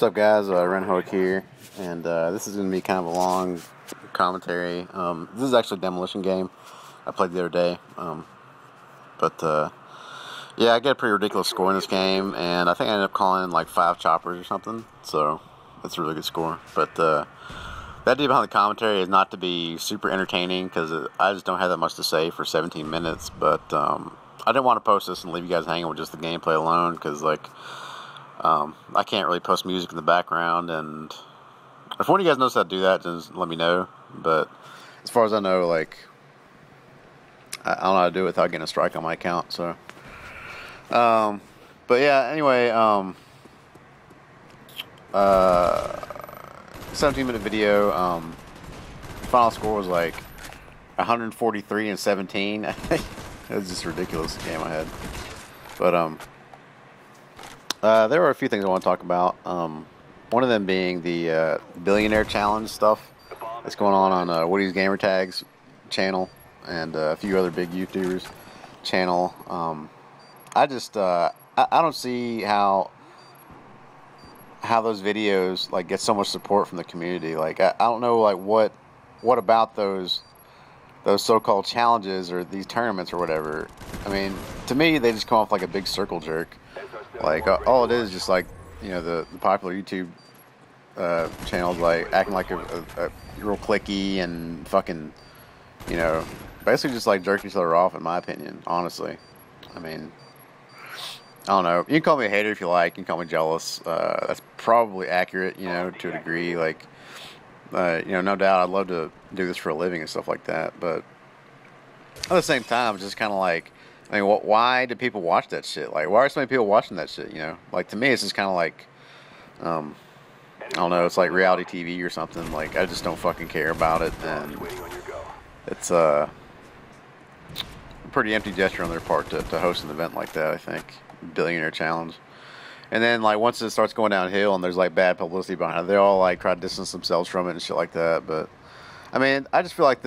What's up, guys? Renhoek here, and this is going to be kind of a long commentary. This is actually a Demolition game I played the other day, yeah, I got a pretty ridiculous score in this game, and I think I ended up calling in like 5 choppers or something, so that's a really good score. But the idea behind the commentary is not to be super entertaining, because I just don't have that much to say for 17 minutes, but I didn't want to post this and leave you guys hanging with just the gameplay alone, because I can't really post music in the background, and if one of you guys knows how to do that, just let me know. But as far as I know, I don't know how to do it without getting a strike on my account, so. But yeah, anyway, 17-minute video, final score was like 143-17. It was just a ridiculous game I had. But, there were a few things I want to talk about. One of them being the Billionaire challenge stuff that's going on Woody's Gamertag's channel and a few other big YouTubers' channel. I don't see how those videos get so much support from the community. I don't know what about those so-called challenges or these tournaments or whatever. I mean, to me, they just come off like a big circle jerk. All it is just the popular YouTube channels acting like a real cliquey and fucking, basically just jerking each other off, in my opinion, honestly. I mean, I don't know. You can call me a hater if you like. You can call me jealous. That's probably accurate, to a degree. No doubt I'd love to do this for a living and stuff like that. But at the same time, it's just kind of why do people watch that shit? Why are so many people watching that shit, to me, it's just kind of I don't know, it's like reality TV or something. I just don't fucking care about it. And it's a pretty empty gesture on their part to host an event like that, I think. Billionaire challenge. And then once it starts going downhill and there's bad publicity behind it, they all try to distance themselves from it and shit like that. But I mean, I just feel like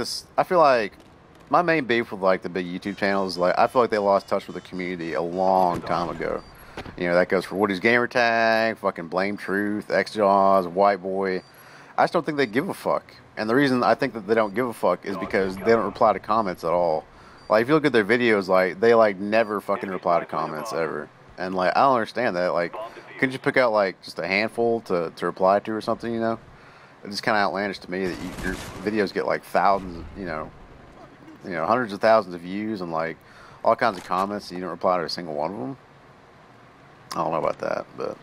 my main beef with the big YouTube channels is I feel like they lost touch with the community a long time ago. That goes for Woody's Gamertag, fucking Blame Truth, XJaws, White Boy. I just don't think they give a fuck. And the reason I think that they don't give a fuck is because they don't reply to comments at all. If you look at their videos, they never fucking reply to comments ever. And I don't understand that. Couldn't you pick out just a handful to reply to or something? It's just kind of outlandish to me that your videos get thousands, hundreds of thousands of views and all kinds of comments, and you don't reply to a single one of them. I don't know about that, but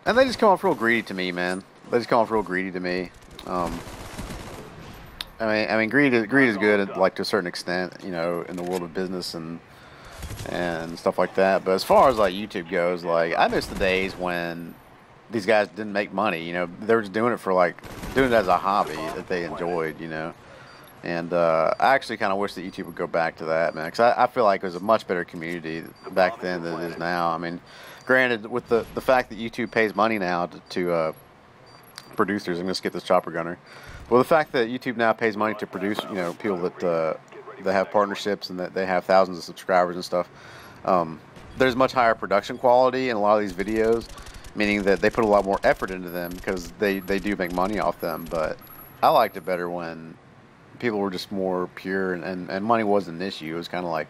and they just come off real greedy to me, man. They just come off real greedy to me. I mean, greed is good, to a certain extent, in the world of business and stuff like that. But as far as YouTube goes, I miss the days when these guys didn't make money. They were just doing it for doing it as a hobby that they enjoyed. And I actually kind of wish that YouTube would go back to that, man, because I feel like it was a much better community back then than it is now. I mean, granted, with the fact that YouTube pays money now to producers, I'm gonna skip this chopper gunner. Well, the fact that YouTube now pays money to produce, people that have partnerships and that they have thousands of subscribers and stuff, there's much higher production quality in a lot of these videos, meaning that they put a lot more effort into them because they do make money off them. But I liked it better when people were just more pure and money wasn't an issue. It was kind of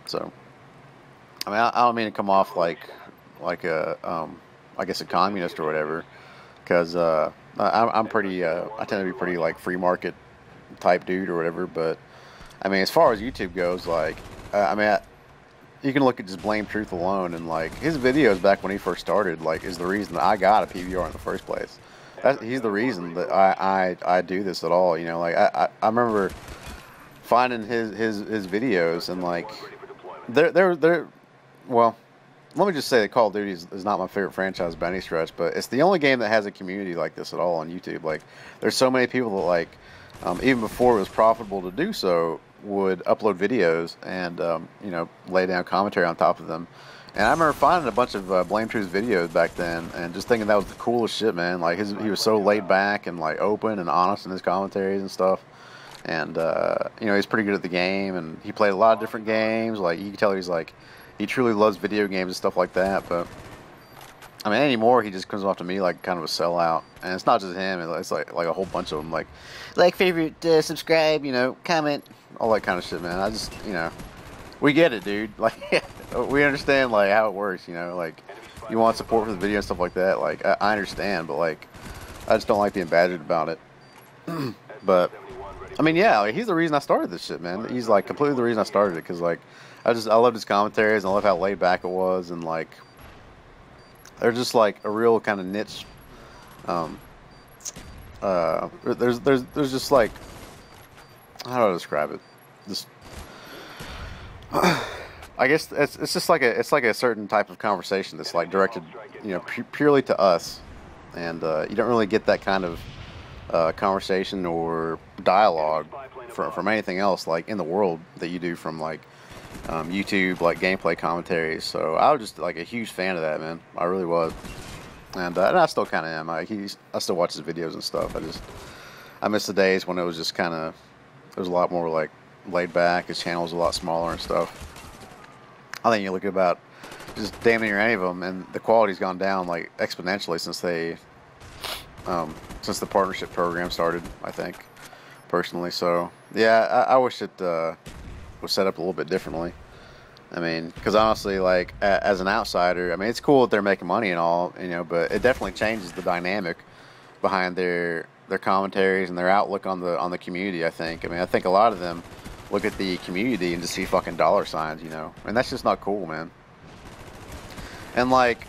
so. I mean, I don't mean to come off like a, I guess a communist or whatever, because I'm pretty, I tend to be pretty free market type dude or whatever. But I mean, as far as YouTube goes, you can look at just Blame Truth alone, and his videos back when he first started, is the reason that I got a PVR in the first place. He's the reason that I do this at all. I remember finding his videos and they're well, let me just say that Call of Duty is not my favorite franchise by any stretch, but it's the only game that has a community like this at all on YouTube. There's so many people that even before it was profitable to do so, would upload videos and lay down commentary on top of them. And I remember finding a bunch of Blame Truth's videos back then and just thinking that was the coolest shit, man. He was so laid back and open and honest in his commentaries and stuff. And he's pretty good at the game, and he played a lot of different games. You can tell he truly loves video games and stuff like that. But I mean, anymore he just comes off to me like kind of a sellout, and it's not just him. It's like a whole bunch of them, like favorite, subscribe, comment, all that kind of shit, man. I just, we get it, dude. Like, we understand like how it works, like you want support for the video and stuff like that. Like, I understand, but like, I just don't like being badgered about it. But I mean, yeah, like, he's the reason I started this shit, man. He's like completely the reason I started it, because like I loved his commentaries, and I love how laid back it was, and like they're just like a real kind of niche. There's just like, how do I describe it? Just I guess it's just like a certain type of conversation that's like directed, purely to us, and you don't really get that kind of conversation or dialogue from anything else like in the world that you do from like YouTube, like gameplay commentaries. So I was just like a huge fan of that, man. I really was, and I still kind of am. I still watch his videos and stuff. I miss the days when it was just kind of, it was a lot more like laid back. His channel was a lot smaller and stuff. I think you look at about just damn near any of them, and the quality's gone down like exponentially since the partnership program started, I think, personally. So yeah, I wish it was set up a little bit differently. I mean, because honestly, like as an outsider, I mean, it's cool that they're making money and all, but it definitely changes the dynamic behind their commentaries and their outlook on the community. I think a lot of them look at the community and just see fucking dollar signs, and that's just not cool, man. And like,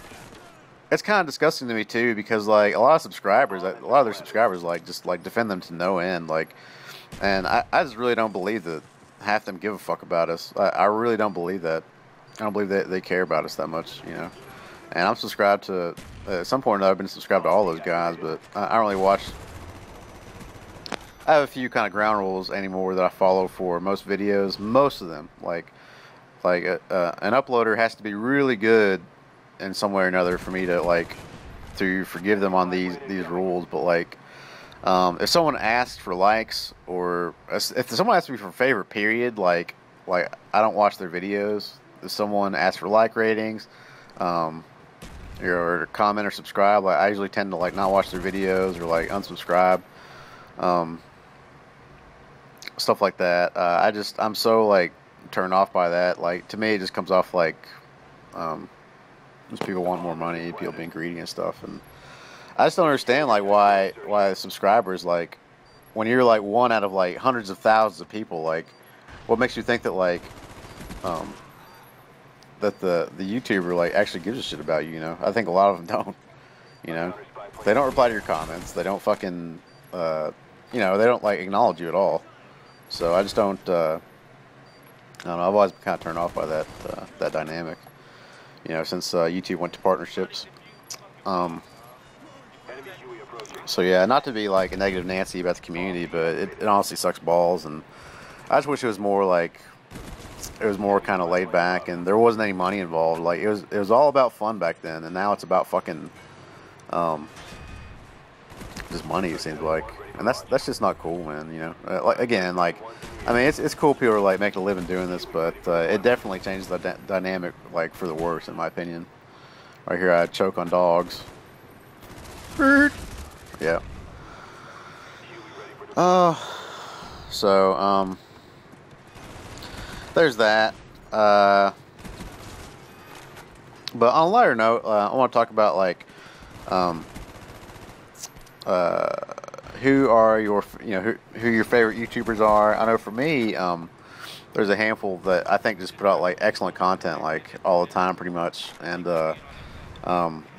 it's kind of disgusting to me too, because like a lot of their subscribers like just like defend them to no end, like, and I just really don't believe that half them give a fuck about us. I really don't believe that. I don't believe that they care about us that much, And I'm subscribed to, at some point or another, I've been subscribed to all those guys, but I don't really watch. I have a few kind of ground rules anymore that I follow for most videos. Most of them, like an uploader has to be really good in some way or another for me to forgive them on these rules. But like, if someone asks for likes, or if someone asks me for favorite, period, like I don't watch their videos. If someone asks for like ratings, or comment or subscribe, like I usually tend to like not watch their videos or like unsubscribe. Stuff like that. I'm so like turned off by that. Like, to me, it just comes off like just people want more money, people being greedy and stuff. And I just don't understand like why subscribers, like, when you're like one out of like hundreds of thousands of people, like, what makes you think that like that the YouTuber like actually gives a shit about you? I think a lot of them don't. They don't reply to your comments. They don't fucking they don't like acknowledge you at all. So I just don't. I don't know. I've always been kind of turned off by that dynamic. Since YouTube went to partnerships. So yeah, not to be like a negative Nancy about the community, but it honestly sucks balls, and I just wish it was more like, it was more kind of laid back, and there wasn't any money involved. Like, it was all about fun back then, and now it's about fucking just money, it seems like. And that's just not cool, man. Like, again, like, I mean, it's cool people are like making a living doing this, but it definitely changes the dynamic like for the worse, in my opinion. Right here, I choke on dogs. Yeah. So there's that. But on a lighter note, I want to talk about like who are your who your favorite YouTubers are. I know for me, there's a handful that I think just put out like excellent content like all the time, pretty much. And the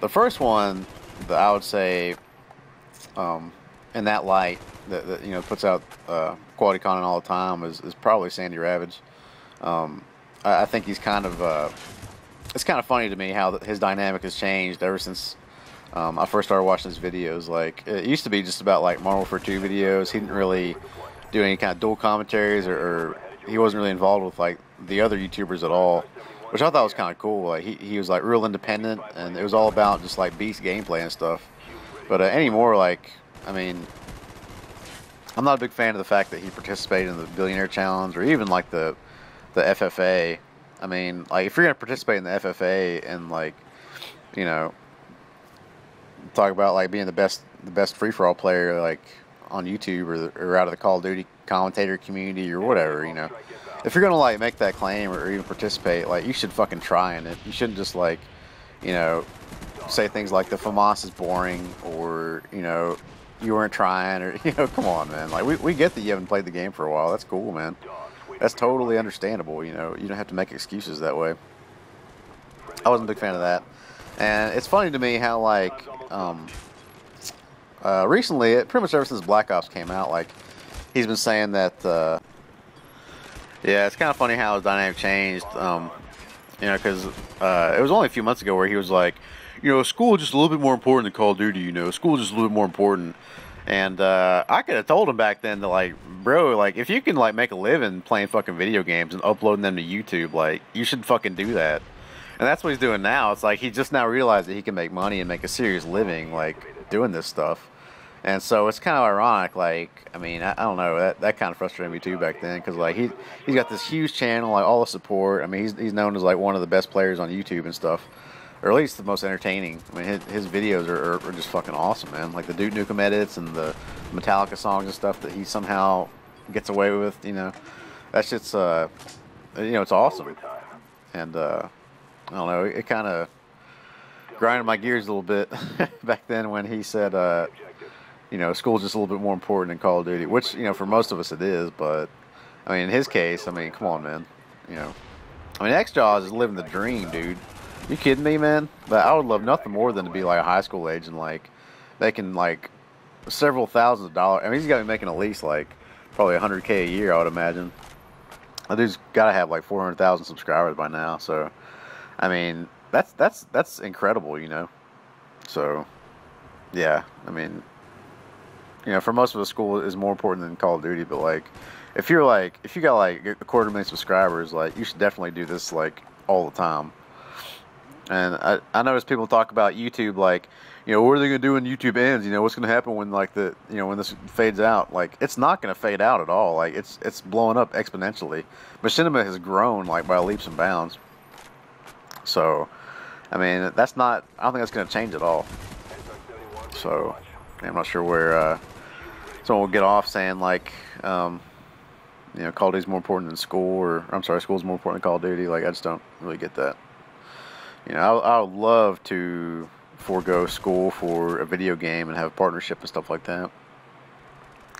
first one that I would say in that light that puts out quality content all the time is probably Sandy Ravage. I think he's kind of it's kind of funny to me how his dynamic has changed ever since I first started watching his videos. Like, it used to be just about like Modern Warfare 2 videos. He didn't really do any kind of dual commentaries, or he wasn't really involved with like the other YouTubers at all, which I thought was kind of cool. Like, he was like real independent, and it was all about just like beast gameplay and stuff. But anymore, like, I mean, I'm not a big fan of the fact that he participated in the Billionaire Challenge, or even like the FFA. I mean, like, if you're gonna participate in the FFA and like, talk about like being the best free for all player like on YouTube or out of the Call of Duty commentator community or whatever, you know. If you're gonna like make that claim or even participate, like you should fucking try in it. You shouldn't just like, you know, say things like the FAMAS is boring or, you know, you weren't trying or, you know, come on, man. Like we get that you haven't played the game for a while. That's cool, man. That's totally understandable, you know. You don't have to make excuses that way. I wasn't a big fan of that. And it's funny to me how like recently, pretty much ever since Black Ops came out, like he's been saying that yeah, it's kind of funny how his dynamic changed. You know, because it was only a few months ago where he was like, you know, school is just a little bit more important than Call of Duty. You know, school is just a little bit more important. And I could have told him back then to like, bro, like if you can like make a living playing fucking video games and uploading them to YouTube, like you should fucking do that. And that's what he's doing now. It's like he just now realized that he can make money and make a serious living like doing this stuff. And so it's kind of ironic, like, I mean, I don't know, that kind of frustrated me too back then, because, like, he's got this huge channel, like, all the support. I mean, he's known as, like, one of the best players on YouTube and stuff, or at least the most entertaining. I mean, his videos are just fucking awesome, man. Like, the Duke Nukem edits and the Metallica songs and stuff that he somehow gets away with, you know, that shit's, you know, it's awesome. And, I don't know, it kind of grinded my gears a little bit back then when he said, you know, school's just a little bit more important than Call of Duty, which, you know, for most of us it is, but, I mean, in his case, I mean, come on, man, you know. I mean, X-Jaws is living the dream, dude. You kidding me, man? But I would love nothing more than to be, like, a high school age and, like, making, like, several thousands of dollars. I mean, he's got to be making at least, like, probably $100K a year, I would imagine. That dude's got to have, like, 400,000 subscribers by now, so, I mean, that's incredible, you know. So, yeah, I mean, you know, for most of us, school is more important than Call of Duty, but, like, if you got, like, 250,000 subscribers, like, you should definitely do this, like, all the time. And I notice people talk about YouTube, like, you know, what are they going to do when YouTube ends? You know, what's going to happen when, like, you know, when this fades out? Like, it's not going to fade out at all. Like, it's blowing up exponentially. Machinima has grown, like, by leaps and bounds. So, I mean, I don't think that's going to change at all. So, I'm not sure where someone will get off saying, like, you know, Call of Duty's more important than school, or, I'm sorry, school's more important than Call of Duty. Like, I just don't really get that. You know, I would love to forego school for a video game and have a partnership and stuff like that.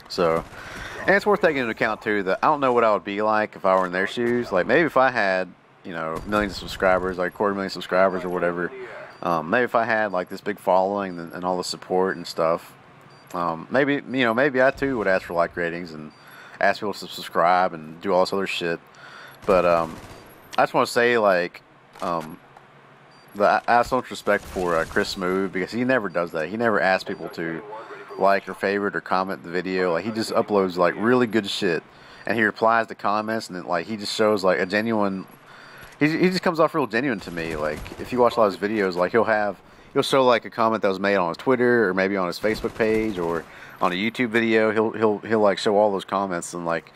So, and it's worth taking into account, too, that I don't know what I would be like if I were in their shoes. Like, maybe if I had, you know, millions of subscribers, like 250,000 subscribers or whatever, maybe if I had, like, this big following and all the support and stuff, maybe, you know, maybe I too would ask for like ratings and ask people to subscribe and do all this other shit. But I just want to say, like, I have so much respect for Chris Smooth, because he never does that. He never asks people to like or favorite or comment the video. Like, he just uploads like really good shit, and he replies to comments, and then, like, he just shows like a genuine. He just comes off real genuine to me. Like, if you watch a lot of his videos, like, he'll show like a comment that was made on his Twitter or maybe on his Facebook page or on a YouTube video. He'll like show all those comments, and like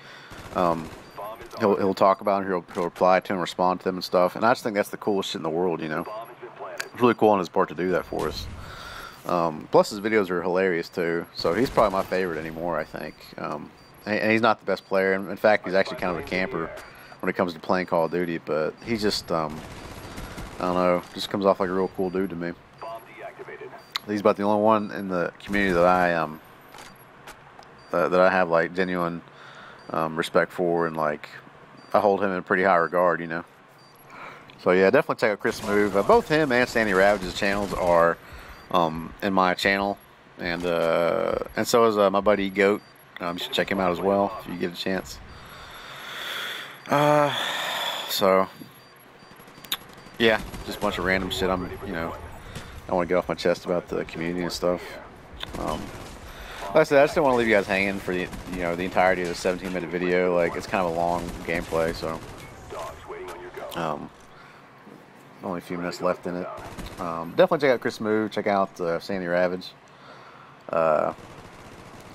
he'll talk about them. He'll reply to them, respond to them and stuff. And I just think that's the coolest shit in the world, you know. It's really cool on his part to do that for us. Plus his videos are hilarious too. So he's probably my favorite anymore, I think. And he's not the best player. In fact, he's actually kind of a camper when it comes to playing Call of Duty. But he's just I don't know, just comes off like a real cool dude to me. He's about the only one in the community that I have like genuine respect for, and like I hold him in pretty high regard, you know. So yeah, definitely check out Chris Move. Both him and Sandy Ravage's channels are in my channel, and so is my buddy Goat. You should check him out as well if you get a chance. So yeah, just a bunch of random shit. I want to get off my chest about the community and stuff. Like I said, I just don't want to leave you guys hanging for the entirety of the 17-minute video. Like, it's kind of a long gameplay, so only a few minutes left in it. Definitely check out Chris Move. Check out Sandy Ravage. Let's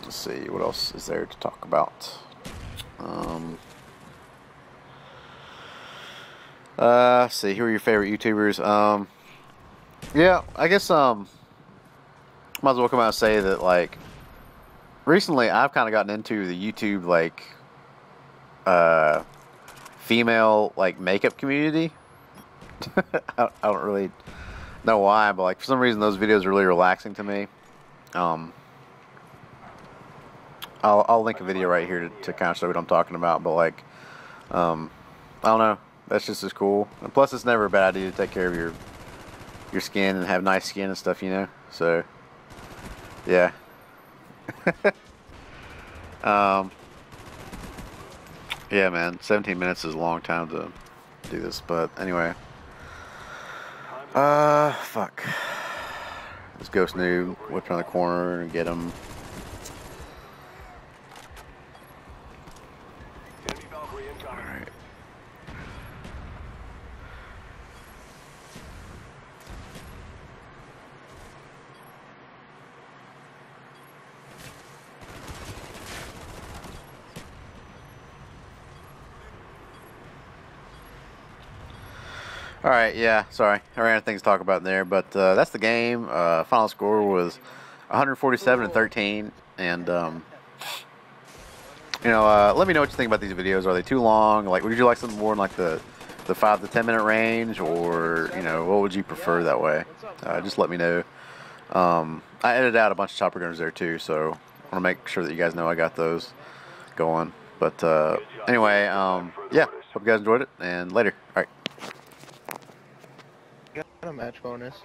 see, what else is there to talk about? Let's see, who are your favorite YouTubers? Yeah, I guess might as well come out and say that, like, recently I've kind of gotten into the YouTube, like, female, like, makeup community. I don't really know why, but, like, for some reason those videos are really relaxing to me. I'll link a video right here to kind of show what I'm talking about, but, like, I don't know. That's just as cool. And plus, it's never a bad idea to take care of your skin and have nice skin and stuff, you know? So, yeah. Yeah, man. 17 minutes is a long time to do this, but anyway. Fuck. This ghost noob whipped around the corner and get him. Alright. Alright, yeah, sorry. I ran out of things to talk about in there, but that's the game. Final score was 147-13, and you know, let me know what you think about these videos. Are they too long? Like, would you like something more in like the 5 to 10 minute range, or you know, what would you prefer that way? Just let me know. I edited out a bunch of chopper gunners there too, so I want to make sure that you guys know I got those going. But anyway, yeah, hope you guys enjoyed it, and later. All right. Got a match bonus.